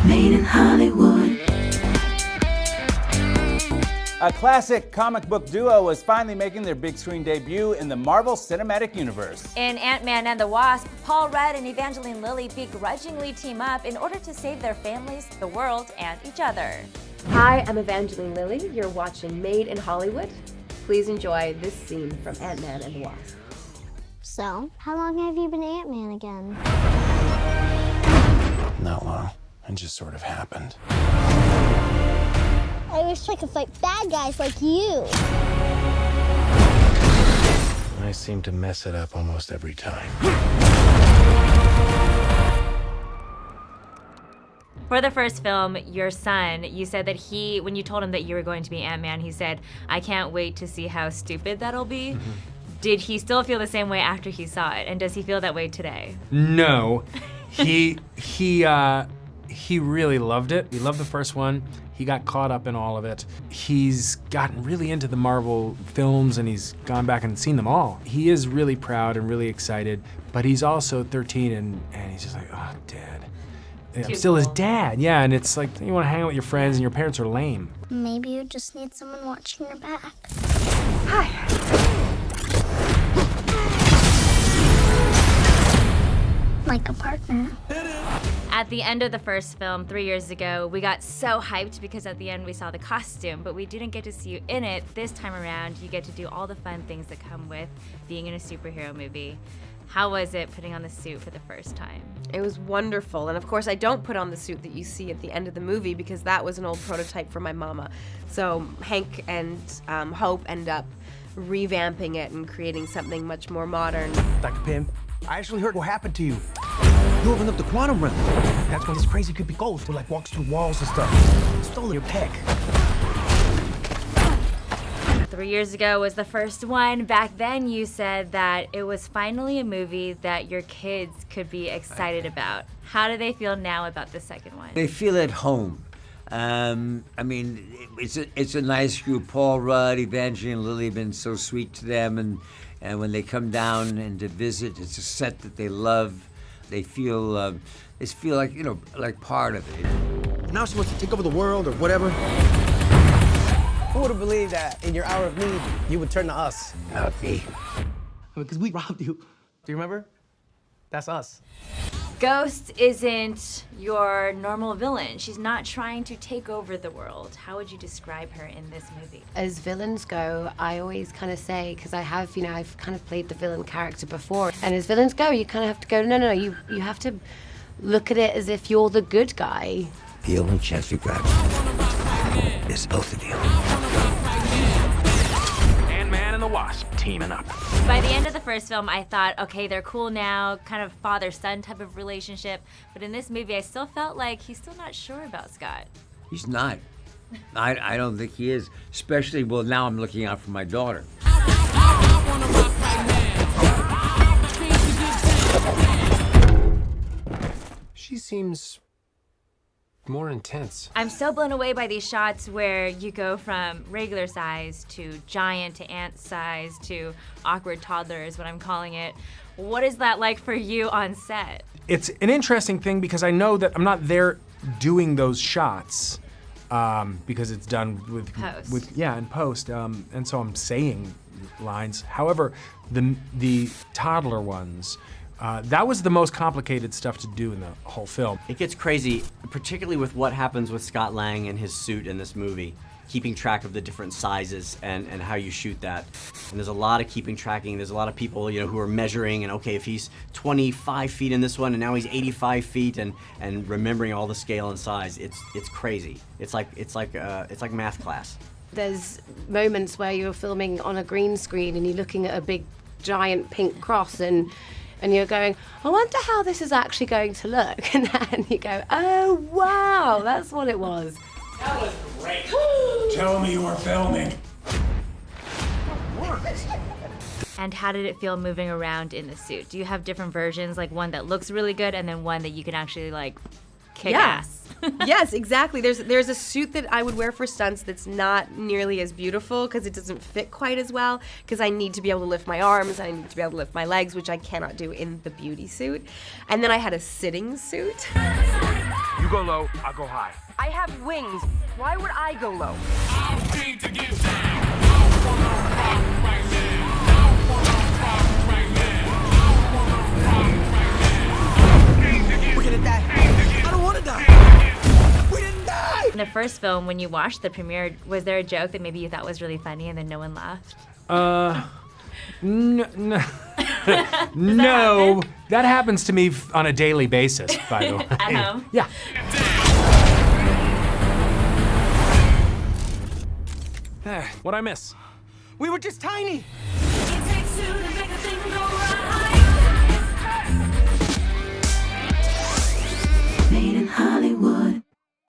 Made in Hollywood. A classic comic book duo is finally making their big screen debut in the Marvel Cinematic Universe. In Man and The Wasp, Paul Rudd and Evangeline Lilly begrudgingly team up in order to save their families, the world, and each other. Hi, I'm Evangeline Lilly. You're watching Made in Hollywood. Please enjoy this scene from Man and The Wasp. So, how long have you been Ant-Man again? Not long. It just sort of happened. I wish I could fight bad guys like you. I seem to mess it up almost every time. For the first film, your son, you said that when you told him that you were going to be Ant-Man, he said, "I can't wait to see how stupid that'll be." Mm-hmm. Did he still feel the same way after he saw it? And does he feel that way today? No. He really loved it. He loved the first one. He got caught up in all of it. He's gotten really into the Marvel films and he's gone back and seen them all. He is really proud and really excited, but he's also 13 and he's just like, oh, Dad. I'm still his dad, yeah, and it's like, you wanna hang out with your friends and your parents are lame. Maybe you just need someone watching your back. Hi. Like a partner. At the end of the first film 3 years ago, we got so hyped because at the end we saw the costume, but we didn't get to see you in it. This time around, you get to do all the fun things that come with being in a superhero movie. How was it putting on the suit for the first time? It was wonderful, and of course I don't put on the suit that you see at the end of the movie because that was an old prototype for my mama. So Hank and Hope end up revamping it and creating something much more modern. Dr. Pym, I actually heard what happened to you. You opened up the quantum realm. That's when this crazy creepy ghost who like walks through walls and stuff. Stole your peg. 3 years ago was the first one. Back then you said that it was finally a movie that your kids could be excited about. How do they feel now about the second one? They feel at home. I mean, it's a nice group. Paul Rudd, Evangeline Lilly have been so sweet to them, and when they come down and to visit, it's a set that they love. They feel like, you know, like part of it. Now she wants to take over the world or whatever. Who would have believed that in your hour of need, you would turn to us? Not me. Because we robbed you. Do you remember? That's us. Ghost isn't your normal villain. She's not trying to take over the world. How would you describe her in this movie? As villains go, I always kind of say, because I've kind of played the villain character before, and as villains go, you kind of have to go, no, you have to look at it as if you're the good guy. The only chance we got is both of you. Man and The Wasp teaming up. By the end of the first film, I thought, okay, they're cool now, kind of father-son type of relationship. But in this movie, I still felt like he's still not sure about Scott. He's not. I don't think he is. Especially, well, now I'm looking out for my daughter. She seems more intense. I'm so blown away by these shots where you go from regular size to giant to ant size to awkward toddler is what I'm calling it. What is that like for you on set? It's an interesting thing because I know that I'm not there doing those shots because it's done with Post. in post, and so I'm saying lines. However, the toddler ones, that was the most complicated stuff to do in the whole film. It gets crazy, particularly with what happens with Scott Lang and his suit in this movie. Keeping track of the different sizes and how you shoot that. And there's a lot of keeping tracking. There's a lot of people, you know, who are measuring and okay, if he's 25 feet in this one and now he's 85 feet and remembering all the scale and size. It's crazy. It's like math class. There's moments where you're filming on a green screen and you're looking at a big giant pink cross and you're going, I wonder how this is actually going to look. And then you go, oh wow, that's what it was. That was great. Tell me you were filming. And how did it feel moving around in the suit? Do you have different versions, like one that looks really good and then one that you can actually like kick ass? Yes, exactly. There's a suit that I would wear for stunts that's not nearly as beautiful because it doesn't fit quite as well because I need to be able to lift my arms, I need to be able to lift my legs, which I cannot do in the beauty suit. And then I had a sitting suit. You go low, I'll go high. I have wings. Why would I go low? We're gonna die. I don't wanna die. We didn't die. In the first film, when you watched the premiere, was there a joke that maybe you thought was really funny and then no one laughed? No. No, that happens to me on a daily basis, by the way. At home? Yeah. What'd I miss? We were just tiny. It takes two to make a thing go